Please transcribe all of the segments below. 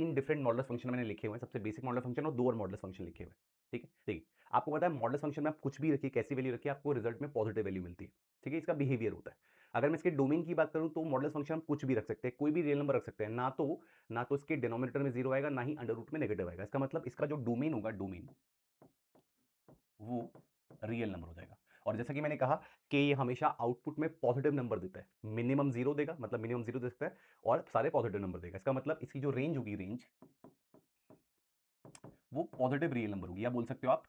3 different modulus function मैंने लिखे हुए हैं, सबसे बेसिक मॉडुलस फंक्शन और 2 और मॉडुलस फंक्शन लिखे हुए हैं। ठीक है, देखिए आपको पता है मॉडुलस फंक्शन में आप कुछ भी रखिए, कैसी वैल्यू रखिए, आपको रिजल्ट में पॉजिटिव वैल्यू मिलती है। ठीक है, इसका बिहेवियर होता है। अगर मैं इसके डोमेन की बात करूं तो मॉडुलस फंक्शन हम कुछ भी रख सकते हैं, कोई भी रियल नंबर रख सकते हैं, ना तो इसके डिनोमिनेटर में 0 आएगा, ना ही अंडर रूट में नेगेटिव आएगा। इसका मतलब इसका जो डोमेन होगा, डोमेन वो रियल नंबर हो जाएगा। और जैसा कि मैंने कहा कि ये हमेशा आउटपुट में पॉजिटिव नंबर देता है, मिनिमम 0 देगा, मतलब मिनिमम 0 दे सकता है, और सारे पॉजिटिव नंबर देगा। इसका मतलब इसकी जो रेंज होगी, रेंज वो पॉजिटिव रियल नंबर होगी, या बोल सकते हो आप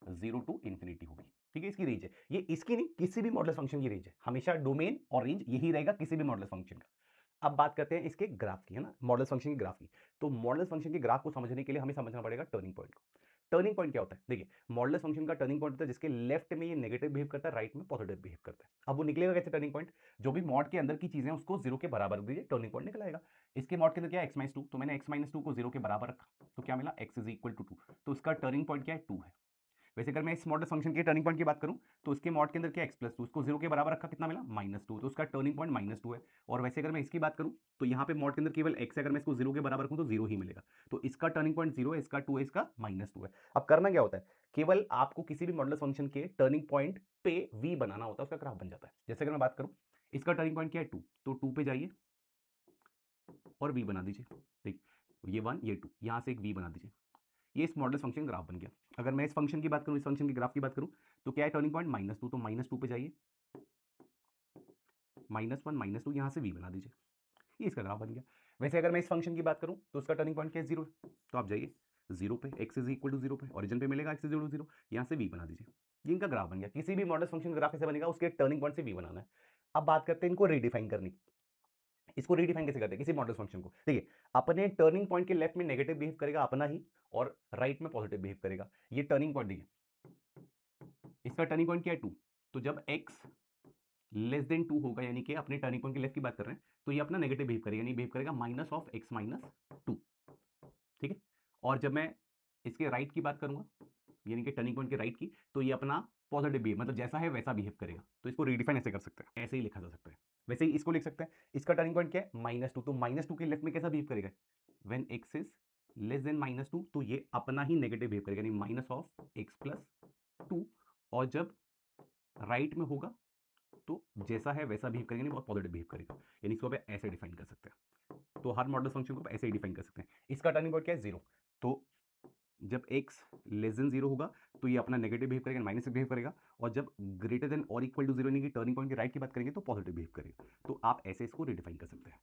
0 टू इंफिनिटी होगी। ठीक है, इसकी रेंज है ये, इसकी नहीं, किसी भी मॉडुलस फंक्शन की रेंज है, हमेशा डोमेन और रेंज यही रहेगा किसी भी मॉडुलस फंक्शन का। अब बात करते हैं इसके ग्राफ की, है ना, मॉडुलस फंक्शन के ग्राफ की। तो मॉडुलस फंक्शन के ग्राफ को समझने के लिए हमें समझना पड़ेगा टर्निंग पॉइंट को। टर्निंग पॉइंट क्या होता है? देखिए, मॉडुलस फंक्शन का टर्निंग पॉइंट होता है जिसके लेफ्ट में ये नेगेटिव बिहेव करता है, राइट में पॉजिटिव बिहेव करता है। अब वो निकलेगा कैसे टर्निंग पॉइंट? जो भी मॉड के अंदर की चीजें उसको 0 के बराबर दीजिए, टर्निंग पॉइंट निकल आएगा। इसके मॉड के अंदर क्या है? x-2, तो मैंने x-2 को 0 के बराबर रखा, तो क्या मिला? x इज इक्वल टू 2, तो उसका टर्निंग पॉइंट क्या है? 2 है। वैसे अगर मैं इस मॉडुलस फंक्शन के टर्निंग पॉइंट की बात करूं तो इसके मॉड के अंदर क्या x+2, उसको 0 के बराबर रखा, कितना मिला? -2, तो उसका टर्निंग पॉइंट -2 है। और वैसे अगर मैं इसकी बात करूं तो यहाँ पे मॉड के अंदर केवल x है, अगर मैं इसको 0 के बराबर रखूं तो 0 ही मिलेगा। तो इसका टर्निंग पॉइंट 0 है, इसका 2 है, इसका -2 है। अब करना क्या होता है? केवल आपको किसी भी मॉडुलस फंक्शन के टर्निंग पॉइंट पे v बनाना होता है, उसका ग्राफ बन जाता है। जैसे अगर मैं बात करूं, इसका टर्निंग पॉइंट क्या है? 2, तो 2 पे जाइए और v बना दीजिए। ठीक, ये 1, ये 2, यहां से एक v बना दीजिए। ये इस मॉडुलस फंक्शन ग्राफ बन गया। अगर मैं इस फंक्शन की बात करूं, इस फंक्शन के ग्राफ की बात करूं, तो क्या है टर्निंग पॉइंट? -2, तो -2 पे जाइए, -1, -2, यहां से v बना दीजिए। ये इसका ग्राफ बन गया। वैसे अगर मैं इस फंक्शन की बात करूं तो उसका टर्निंग पॉइंट क्या है? 0 है, तो आप जाइए 0 पे, x इज इक्वल टू 0 पे, ओरिजिन पे मिलेगा x इज इक्वल टू 0, यहां से v बना दीजिए। ये इनका ग्राफ बन गया। किसी भी मॉडुलस फंक्शन ग्राफ ऐसे बनेगा, उसके टर्निंग पॉइंट से v बनाना है। अब बात करते हैं इनको रीडिफाइन करने की। इसको रीडिफाइन कैसे करते हैं किसी मॉडुलस फंक्शन को? देखिए, अपने टर्निंग पॉइंट के लेफ्ट में नेगेटिव बिहेव करेगा अपना ही, और राइट में पॉजिटिव बिहेव करेगा। ये टर्निंग पॉइंट देखिए, इसका टर्निंग पॉइंट क्या है? 2, तो जब x लेस देन 2 होगा, यानी कि अपने टर्निंग पॉइंट के लेफ्ट की बात कर रहे हैं, तो ये अपना नेगेटिव बिहेव करेगा, यानी बिहेव करेगा -(x-2). ठीक है, और जब मैं इसके राइट की बात करूंगा, यानी कि टर्निंग पॉइंट के राइट की, तो ये अपना पॉजिटिव बिहेव, मतलब जैसा है वैसा बिहेव करेगा। तो इसको रीडिफाइन ऐसे कर सकते हैं, ऐसे ही लिखा जा सकता है। वैसे ही इसको लिख सकते हैं, इसका टर्निंग पॉइंट क्या है? -2, तो -2 के लेफ्ट में कैसा बिहेव करेगा? When x is less than -2, तो ये अपना ही नेगेटिव बिहेव करेगा, यानी -(x+2), और जब राइट में होगा तो जैसा है वैसा बिहेव करेगा, नहीं बहुत पॉजिटिव बिहेव करेगा। यानी इसको आप ऐसे डिफाइन कर सकते हैं। तो हर मॉडुलस फंक्शन को आप ऐसे ही डिफाइन कर सकते हैं। इसका टर्निंग पॉइंट क्या है? 0, तो जब x लेस देन 0 होगा तो ये अपना नेगेटिव बिहेव करेगा, माइनस बिहेव करेगा, और जब ग्रेटर देन और इक्वल टू 0 यानी कि टर्निंग पॉइंट की राइट की बात करेंगे तो पॉजिटिव बिहेव करेगा। तो आप ऐसे इसको रिडिफाइन कर सकते हैं।